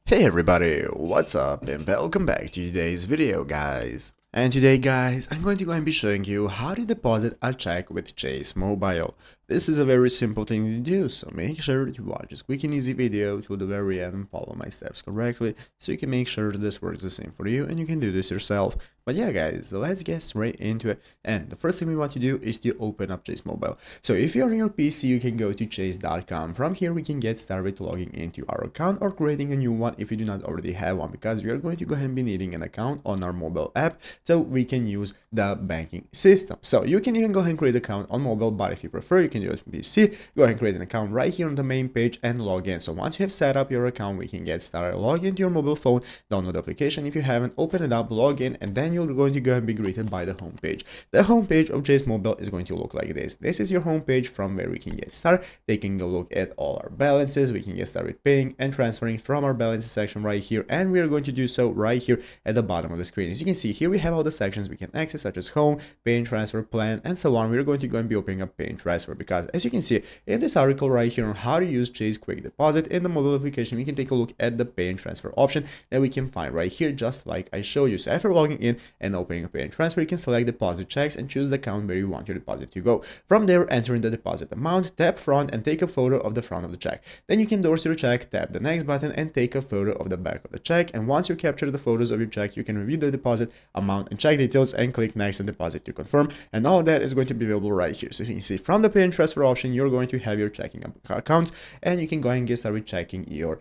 Hey everybody, what's up and welcome back to today's video guys. And today guys, I'm going to go and be showing you how to deposit a check with Chase Mobile. This is a very simple thing to do, so make sure to watch this quick and easy video to the very end and follow my steps correctly so you can make sure that this works the same for you and you can do this yourself. But yeah guys, let's get straight into it. And the first thing we want to do is to open up Chase Mobile. So if you're on your PC, you can go to chase.com. From here we can get started logging into our account or creating a new one if you do not already have one, because we are going to go ahead and be needing an account on our mobile app so we can use the banking system. So you can even go ahead and create an account on mobile, but if you prefer you can do it on PC. Go ahead and create an account right here on the main page and log in. So once you have set up your account, we can get started. Log into your mobile phone, download the application if you haven't, open it up, log in, and then you're going to go and be greeted by the home page. The home page of Chase Mobile is going to look like this. This is your home page from where we can get started, taking a look at all our balances. We can get started paying and transferring from our balances section right here, and we are going to do so right here at the bottom of the screen. As you can see here, we have all the sections we can access, such as home, pay and transfer, plan, and so on. We're going to go and be opening up pay and transfer, because as you can see in this article right here on how to use Chase Quick Deposit in the mobile application, we can take a look at the pay and transfer option that we can find right here, just like I showed you. So after logging in and opening a pay and transfer, you can select deposit checks and choose the account where you want your deposit to go. From there, enter in the deposit amount, tap front and take a photo of the front of the check. Then you can endorse your check, tap the next button and take a photo of the back of the check. And once you capture the photos of your check, you can review the deposit amount and check details and click next and deposit to confirm. And all of that is going to be available right here. So you can see from the pay and transfer option, you're going to have your checking account, and you can go ahead and get started checking your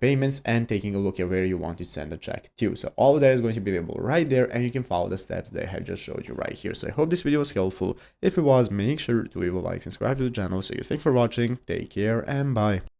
payments and taking a look at where you want to send the check to. So all of that is going to be available right there, and you can follow the steps that I have just showed you right here. So I hope this video was helpful. If it was, make sure to leave a like, subscribe to the channel. So guys, thanks for watching, take care, and bye.